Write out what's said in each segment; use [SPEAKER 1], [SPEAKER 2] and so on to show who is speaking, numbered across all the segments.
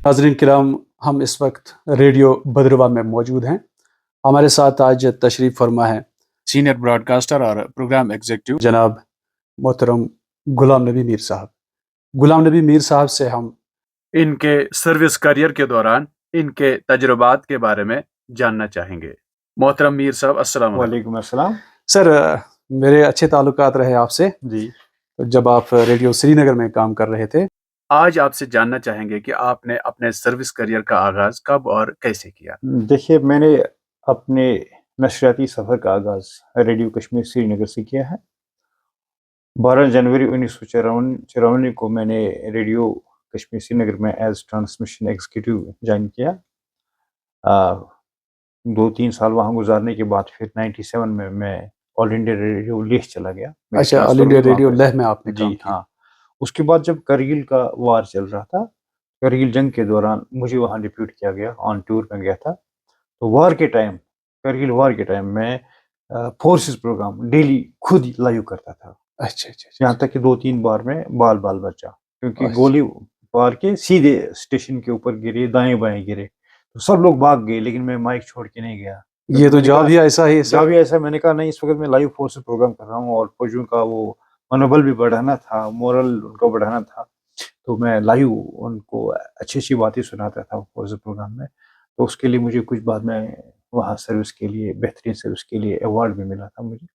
[SPEAKER 1] ناظرین کرام، ہم اس وقت ریڈیو بدروا میں موجود ہیں۔ ہمارے ساتھ آج تشریف فرما ہے سینئر براڈ کاسٹر اور پروگرام ایگزیکٹو جناب محترم غلام نبی میر صاحب۔ غلام نبی میر صاحب سے ہم ان کے سروس کیریئر کے دوران ان کے تجربات کے بارے میں جاننا چاہیں گے۔ محترم میر صاحب، السلام علیکم۔
[SPEAKER 2] وعلیکم السلام
[SPEAKER 1] سر، میرے اچھے تعلقات رہے آپ سے
[SPEAKER 2] جی۔
[SPEAKER 1] جب آپ ریڈیو سری نگر میں کام کر رہے تھے۔ آج آپ سے جاننا چاہیں گے کہ آپ نے اپنے سروس کیریئر کا آغاز کب اور کیسے کیا؟
[SPEAKER 2] دیکھیے، میں نے اپنے نشریاتی سفر کا آغاز ریڈیو کشمیر سری نگر سے کیا ہے۔ 12 جنوری 1954 کو میں نے ریڈیو کشمیر سری نگر میں ایز ٹرانسمیشن ایگزیکٹو جوائن کیا۔ 2-3 سال وہاں گزارنے کے بعد پھر 97 میں آل انڈیا ریڈیو لیہ چلا گیا۔
[SPEAKER 1] اچھا، آل انڈیا ریڈیو لیہ میں آپ نے
[SPEAKER 2] جی ہاں۔ اس کے بعد جب کرگل کا وار چل رہا تھا، کرگل جنگ کے دوران مجھے وہاں ڈپیوٹ کیا گیا، آن ٹور میں گیا تھا۔ تو کرگل وار کے ٹائم میں فورسز پروگرام ڈیلی خود ہی لائیو کرتا تھا۔
[SPEAKER 1] اچھا،
[SPEAKER 2] یہاں تک کہ 2-3 بار میں بال بچا، کیونکہ گولی بار کے سیدھے اسٹیشن کے اوپر گرے، دائیں بائیں گرے، تو سب لوگ بھاگ گئے، لیکن میں مائک چھوڑ کے نہیں گیا۔
[SPEAKER 1] یہ تو جاب ہی ایسا ہے۔
[SPEAKER 2] میں نے کہا نہیں، اس وقت میں لائیو فورسز پروگرام کر رہا ہوں اور فوجیوں کا وہ منوبل بھی بڑھانا تھا، مورل ان کو بڑھانا تھا، تو میں لائیو ان کو اچھی باتیں سناتا تھا فورسز پروگرام میں۔ تو اس کے لیے مجھے کچھ بعد میں وہاں سروس کے لیے، بہترین سروس کے لیے ایوارڈ بھی ملا تھا مجھے۔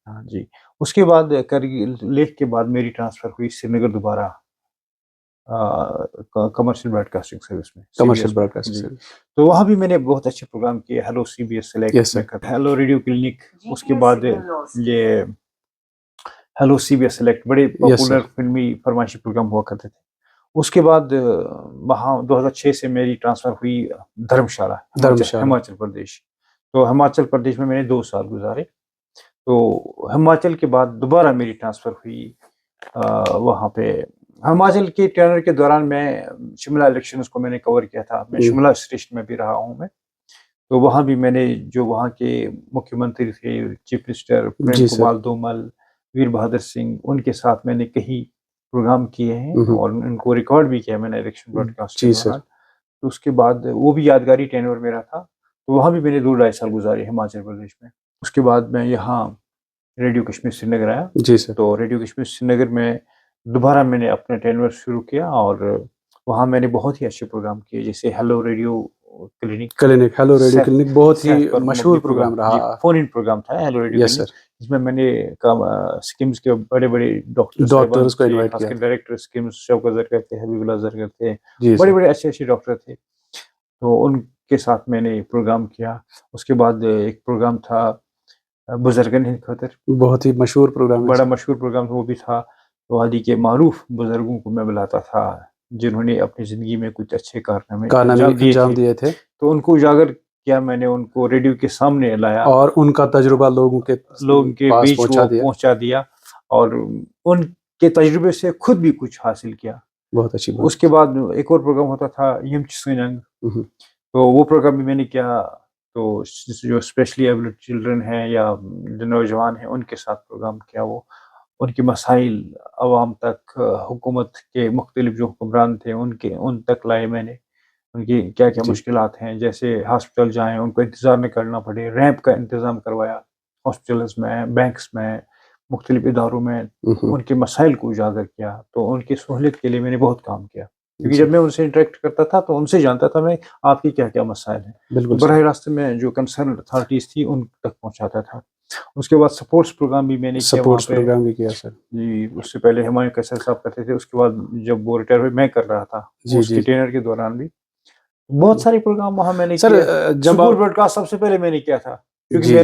[SPEAKER 2] ہاں جی۔ اس کے بعد کرگل لیہ کے بعد میری ٹرانسفر ہوئی سری نگر دوبارہ کمرشل براڈ کاسٹنگ سروس میں۔
[SPEAKER 1] کمرشل براڈ کاسٹنگ سروس،
[SPEAKER 2] تو وہاں بھی میں نے بہت اچھے پروگرام کیے۔ Hello C B S select, hello radio clinic, اس کے بعد یہ hello C B S select, بڑے پاپولر فلمی فرمائشی پروگرام ہوا کرتے تھے۔ اس کے بعد وہاں 2006 سے میری ٹرانسفر ہوئی دھرمشالہ، ہماچل پردیش۔ تو ہماچل پردیش میں نے 2 سال گزارے۔ تو ہماچل کے بعد دوبارہ میری ٹرانسفر ہوئی وہاں پہ۔ ہماچل کے ٹرینر کے دوران میں شملہ الیکشنز کو میں نے کور کیا تھا، میں شملہ اسٹیشن میں بھی رہا ہوں میں۔ تو وہاں بھی میں نے جو وہاں کے مکھیہ منتری تھے، چیف منسٹر پریم کمال دومل، ویر بہادر سنگھ، ان کے ساتھ میں نے کئی پروگرام کیے ہیں اور ان کو ریکارڈ بھی کیا میں نے الیکشن براڈ کاسٹ کے دوران۔ تو اس کے بعد وہ بھی یادگاری ٹینور میرا تھا، تو وہاں بھی میں نے 2-2.5 سال گزارے ہماچل پردیش میں۔ اس کے بعد میں یہاں ریڈیو کشمیر سری نگر آیا۔
[SPEAKER 1] جی سر۔
[SPEAKER 2] تو ریڈیو کشمیر سری نگر میں دوبارہ میں نے اپنا ٹینور شروع کیا اور وہاں میں نے بہت ہی اچھے پروگرام کیے، جیسے hello radio clinic,
[SPEAKER 1] hello radio clinic بہت ہی مشہور پروگرام رہا۔
[SPEAKER 2] فون ان پروگرام تھا ہیلو ریڈیو کلینک، جس میں نے اسکیمز کے بڑے بڑے
[SPEAKER 1] ڈاکٹرز کو انوائٹ کیا،
[SPEAKER 2] ڈائریکٹر اسکیمز شوکت زرگر تھے، حبیب اللہ زرگر تھے، بڑے بڑے اچھے ڈاکٹر تھے، تو ان کے ساتھ میں نے پروگرام کیا۔ اس کے بعد ایک پروگرام تھا بزرگن ہند خاطر،
[SPEAKER 1] بہت ہی مشہور پروگرام،
[SPEAKER 2] بڑا مشہور پروگرام وہ بھی تھا۔ وادی کے معروف بزرگوں کو میں بلاتا تھا جنہوں نے اپنی زندگی میں کچھ اچھے کارنامے انجام دیے تھے، تو ان کو اجاگر کیا، میں نے ان کو ریڈیو کے سامنے لایا اور
[SPEAKER 1] ان کا تجربہ لوگوں کے
[SPEAKER 2] بیچ پہنچا دیا اور ان کے تجربے سے خود بھی کچھ حاصل کیا۔
[SPEAKER 1] بہت اچھی بات۔
[SPEAKER 2] اس کے بعد ایک اور پروگرام ہوتا تھا یم چسنگ، تو وہ پروگرام بھی میں نے کیا۔ تو جو اسپیشلی ایبلڈ چلڈرن ہیں یا جو نوجوان ہیں، ان کے ساتھ پروگرام کیا، وہ ان کے مسائل عوام تک، حکومت کے مختلف جو حکمران تھے ان تک لائے میں نے، ان کی کیا کیا مشکلات ہیں، جیسے ہاسپٹل جائیں ان کو انتظار نہ کرنا پڑے، ریمپ کا انتظام کروایا ہاسپٹلز میں، بینکس میں، مختلف اداروں میں، ان کے مسائل کو اجاگر کیا۔ تو ان کی سہولت کے لیے میں نے بہت کام کیا، کیونکہ جب میں ان سے انٹریکٹ کرتا تھا تو ان سے جانتا تھا میں آپ کی کیا کیا مسائل ہیں، براہ راست میں جو کنسرن اتھارٹیز تھی ان تک پہنچاتا تھا۔ اس کے بعد سپورٹس پروگرام بھی میں نے کیا وہاں پہ
[SPEAKER 1] سر
[SPEAKER 2] جی۔ اس سے پہلے ہمایوں قیصر صاحب کرتے تھے، اس کے بعد جب وہ ریٹائر ہوئے میں کر رہا تھا، اس کے ٹرینر کے دوران بھی بہت سارے پروگرام وہاں میں نے کیا۔ اسکول براڈ کاسٹ سب سے پہلے میں نے کیا تھا، کیونکہ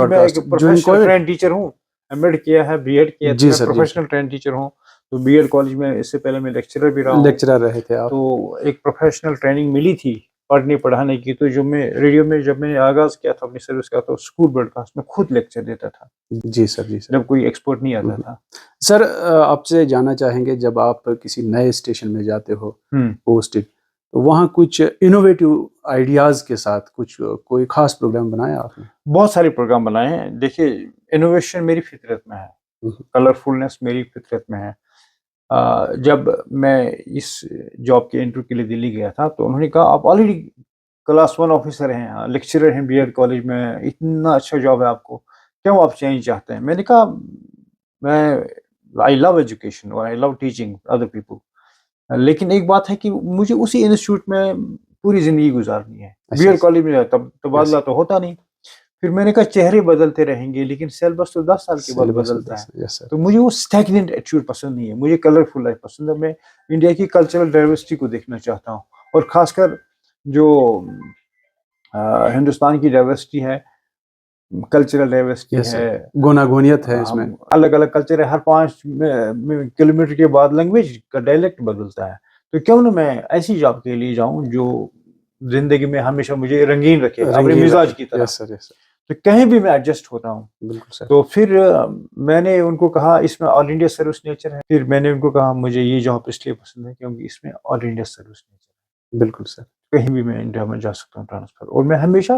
[SPEAKER 2] میں ایک پروفیشنل ٹرین ٹیچر ہوں، ایم ایڈ کیا ہے، بی ایڈ کیا ہے، میں پروفیشنل ٹرین ٹیچر ہوں۔ تو بی ایڈ کالج میں اس سے پہلے میں لیکچرر بھی رہا ہوں،
[SPEAKER 1] لیکچرر رہے تھے آپ،
[SPEAKER 2] تو ایک پروفیشنل ٹریننگ ملی تھی پڑھنے پڑھانے کی۔ تو جو میں ریڈیو میں جب میں نے آغاز کیا تھا اپنی سروس کا، تو اسکول براڈ کاسٹ میں خود لیکچر دیتا تھا۔
[SPEAKER 1] جی سر، جی سر،
[SPEAKER 2] جب کوئی ایکسپرٹ نہیں آتا تھا۔
[SPEAKER 1] سر، آپ سے جاننا چاہیں گے جب آپ کسی نئے اسٹیشن میں جاتے ہو پوسٹڈ، تو وہاں کچھ انوویٹو آئیڈیاز کے ساتھ کوئی خاص پروگرام بنایا آپ نے؟
[SPEAKER 2] بہت سارے پروگرام بنائے ہیں۔ دیکھیے، انوویشن میری فطرت میں ہے، کلرفلنس میری فطرت میں ہے۔ جب میں اس جاب کے انٹرویو کے لیے دلی گیا تھا تو انہوں نے کہا آپ آلریڈی کلاس 1 آفیسر ہیں، لیکچرر ہیں بی ایڈ کالج میں، اتنا اچھا جاب ہے آپ کو، کیوں آپ چینج چاہتے ہیں؟ میں نے کہا میں آئی لو ایجوکیشن اور آئی لو ٹیچنگ ادر پیپل، لیکن ایک بات ہے کہ مجھے اسی انسٹیٹیوٹ میں پوری زندگی گزارنی ہے، بی ایڈ کالج میں تبادلہ تو ہوتا نہیں۔ پھر میں نے کہا چہرے بدلتے رہیں گے لیکن سیلبس تو 10 سال کے بعد بدلتا ہے، تو مجھے وہ اسٹیگننٹ ایٹیٹیوڈ پسند نہیں ہے، مجھے کلرفل لائف پسند ہے، میں انڈیا کی کلچرل ڈائیورسٹی کو دیکھنا چاہتا ہوں، اور خاص کر جو ہندوستان کی ڈائیورسٹی ہے، کلچرل ڈائیورسٹی ہے،
[SPEAKER 1] گوناگونیت ہے اس میں،
[SPEAKER 2] الگ الگ کلچر ہے، ہر 5 کلومیٹر کے بعد لینگویج کا ڈائلیکٹ بدلتا ہے، تو کیوں نہ میں ایسی جاب کے لیے جاؤں جو زندگی میں ہمیشہ مجھے رنگین رکھے اپنے مزاج کی طرح، تو کہیں بھی میں ایڈجسٹ ہوتا ہوں۔
[SPEAKER 1] بالکل سر۔
[SPEAKER 2] تو پھر میں نے ان کو کہا اس میں آل انڈیا سروس نیچر ہے، پھر میں نے ان کو کہا مجھے یہ جاب اس لیے پسند ہے کیونکہ اس میں آل انڈیا سروس نیچر ہے،
[SPEAKER 1] بالکل سر،
[SPEAKER 2] کہیں بھی میں انڈیا میں جا سکتا ہوں ٹرانسفر، اور میں ہمیشہ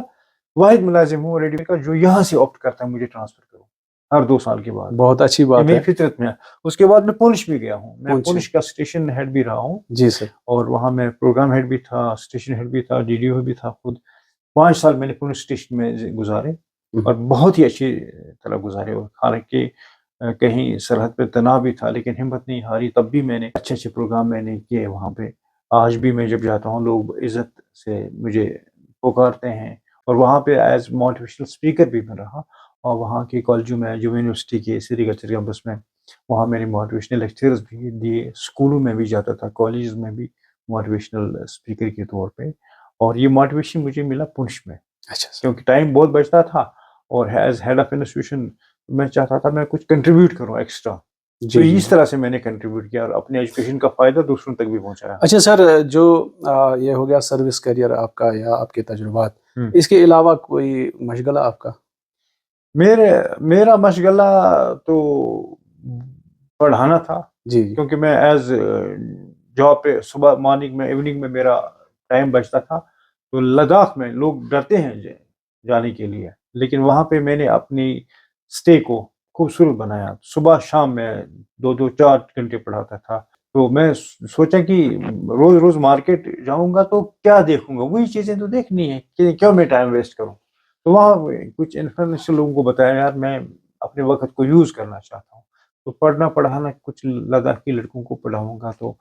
[SPEAKER 2] واحد ملازم ہوں ریڈیو کا جو یہاں سے آپٹ کرتا ہے مجھے ٹرانسفر کروں ہر 2 سال کے بعد،
[SPEAKER 1] بہت اچھی
[SPEAKER 2] یہ
[SPEAKER 1] بات ہے۔
[SPEAKER 2] میری فطرت میں ہے۔ اس کے بعد میں پونچھ بھی گیا ہوں، میں پونچھ کا اسٹیشن ہیڈ بھی رہا ہوں،
[SPEAKER 1] جی سر،
[SPEAKER 2] اور وہاں میں پروگرام ہیڈ بھی تھا، اسٹیشن ہیڈ بھی تھا، ڈی ڈی او بھی تھا خود۔ 5 سال میں نے پونچھ اسٹیشن میں گزارے اور بہت ہی اچھی طرح گزارے، اور حالانکہ کہیں سرحد پہ تناؤ بھی تھا لیکن ہمت نہیں ہاری، تب بھی میں نے اچھے اچھے پروگرام میں نے کیے وہاں پہ۔ آج بھی میں جب جاتا ہوں لوگ عزت سے مجھے پکارتے ہیں، اور وہاں پہ ایز موٹیویشنل اسپیکر بھی میں رہا، اور وہاں کے کالجوں میں جو یونیورسٹی کے سری کلچر کیمپس میں وہاں میں نے موٹیویشنل لیکچرز بھی دیے، اسکولوں میں بھی جاتا تھا، کالجز میں بھی موٹیویشنل اسپیکر کے طور پہ، اور یہ موٹیویشن مجھے ملا پونچھ میں، کیونکہ ٹائم بہت بچتا تھا، اور ایز ہیڈ آف انسٹیٹیوشن میں چاہتا تھا میں کچھ کنٹریبیوٹ کروں ایکسٹرا، تو اس طرح سے میں نے کنٹریبیوٹ کیا اور اپنے ایجوکیشن کا فائدہ دوسروں تک بھی پہنچایا۔
[SPEAKER 1] اچھا سر، جو یہ ہو گیا سروس کیریئر آپ کا یا آپ کے تجربات، اس کے علاوہ کوئی مشغلہ آپ کا؟
[SPEAKER 2] میرا مشغلہ تو پڑھانا تھا،
[SPEAKER 1] جی،
[SPEAKER 2] کیونکہ میں ایز جاب پہ صبح مارننگ میں ایوننگ میں میرا ٹائم بچتا تھا، تو لداخ میں لوگ ڈرتے ہیں جانے کے لیے، لیکن وہاں پہ میں نے اپنی اسٹے کو خوبصورت بنایا، صبح شام میں 2-4 گھنٹے پڑھاتا تھا، تو میں سوچا کہ روز روز مارکیٹ جاؤں گا تو کیا دیکھوں گا، وہی چیزیں تو دیکھنی ہے کہ کیوں میں ٹائم ویسٹ کروں، تو وہاں کچھ انفارمیشن لوگوں کو بتایا یار میں اپنے وقت کو یوز کرنا چاہتا ہوں، تو پڑھنا پڑھانا کچھ لداخی لڑکوں کو پڑھاؤں گا تو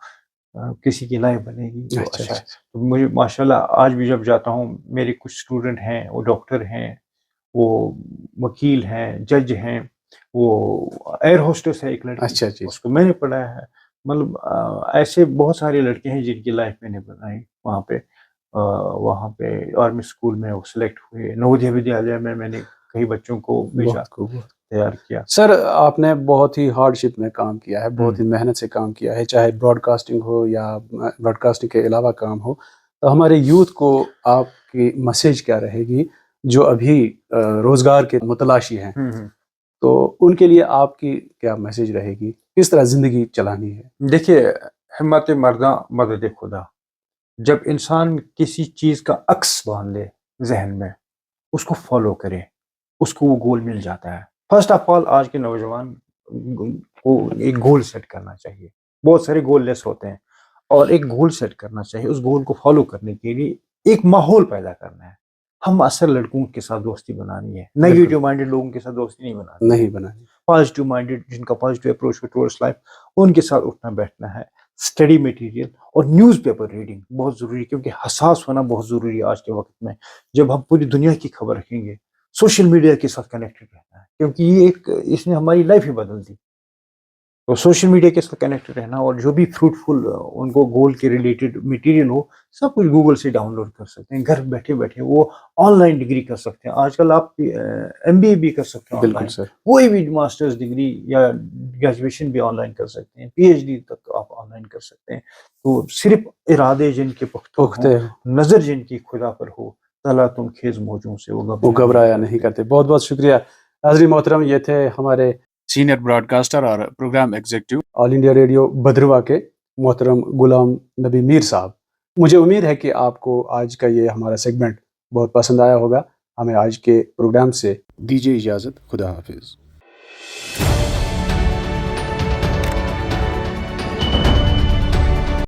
[SPEAKER 2] کسی کی لائف بنے گی، تو اچھا ہے۔ تو مجھے ماشاءاللہ آج بھی جب جاتا ہوں میرے کچھ اسٹوڈنٹ ہیں، وہ ڈاکٹر ہیں، وہ وکیل ہیں، جج ہیں، وہ ایئر ہوسٹس ہے ایک لڑکی، اس کو میں نے پڑھایا ہے، مطلب ایسے بہت سارے لڑکے ہیں جن کی لائف میں نے بنائی وہاں پہ آرمی اسکول میں وہ سلیکٹ ہوئے، نودیہ ودیالیہ میں نے کئی بچوں کو بھیجا، تیار کیا۔
[SPEAKER 1] سر آپ نے بہت ہی ہارڈ شپ میں کام کیا ہے، بہت ہی محنت سے کام کیا ہے، چاہے براڈ کاسٹنگ ہو یا براڈ کاسٹنگ کے علاوہ کام ہو، تو ہمارے یوتھ کو آپ کی میسیج کیا رہے گی جو ابھی روزگار کے متلاشی ہیں، تو ان کے لیے آپ کی کیا میسیج رہے گی، کس طرح زندگی چلانی ہے؟
[SPEAKER 2] دیکھیے، ہمت مرداں مدد خدا، جب انسان کسی چیز کا عکس باندھ لے ذہن میں، اس کو فالو کرے، اس کو وہ گول مل جاتا ہے۔ فرسٹ آف آل آج کے نوجوان کو ایک گول سیٹ کرنا چاہیے، بہت سارے گول لیس ہوتے ہیں، اور ایک گول سیٹ کرنا چاہیے، اس گول کو فالو کرنے کے لیے ایک ماحول پیدا کرنا ہے۔ ہم اثر لڑکوں کے ساتھ دوستی بنانی ہے، نیگیٹو مائنڈڈ لوگوں کے ساتھ دوستی نہیں بنانی، پازیٹیو مائنڈڈ جن کا پازیٹیو اپروچ ہے ٹورڈس لائف، ان کے ساتھ اٹھنا بیٹھنا ہے۔ اسٹڈی مٹیریل اور نیوز پیپر ریڈنگ بہت ضروری ہے، کیونکہ حساس ہونا بہت ضروری ہے آج کے وقت میں، جب ہم پوری دنیا کی خبر رکھیں گے، سوشل میڈیا کے ساتھ کنیکٹڈ رہنا ہے، کیونکہ یہ اس نے ہماری لائف ہی بدل دی، تو سوشل میڈیا کے ساتھ کنیکٹڈ رہنا، اور جو بھی فروٹفل ان کو گول کے ریلیٹڈ مٹیریل ہو سب کچھ گوگل سے ڈاؤن لوڈ کر سکتے ہیں، گھر بیٹھے بیٹھے وہ آن لائن ڈگری کر سکتے ہیں، آج کل آپ MBA بھی کر سکتے ہیں آن لائن، کوئی بھی ماسٹرز ڈگری یا گریجویشن بھی آن لائن کر سکتے ہیں، PhD تک آپ آن لائن کر سکتے ہیں، تو صرف ارادے جن کے پختہ ہوں، نظر جن کی خدا پر ہو، تعالیٰ تم خیز موجوں سے وہ
[SPEAKER 1] گھبرایا نہیں کرتے۔ بہت بہت شکریہ حاضرین محترم، یہ تھے ہمارے سینئر براڈ کاسٹر اور پروگرام ایگزیکٹو آل انڈیا ریڈیو بدرواہ کے محترم غلام نبی میر صاحب۔ مجھے امید ہے کہ آپ کو آج کا یہ ہمارا سیگمنٹ بہت پسند آیا ہوگا۔ ہمیں آج کے پروگرام سے دیجیے اجازت، خدا حافظ۔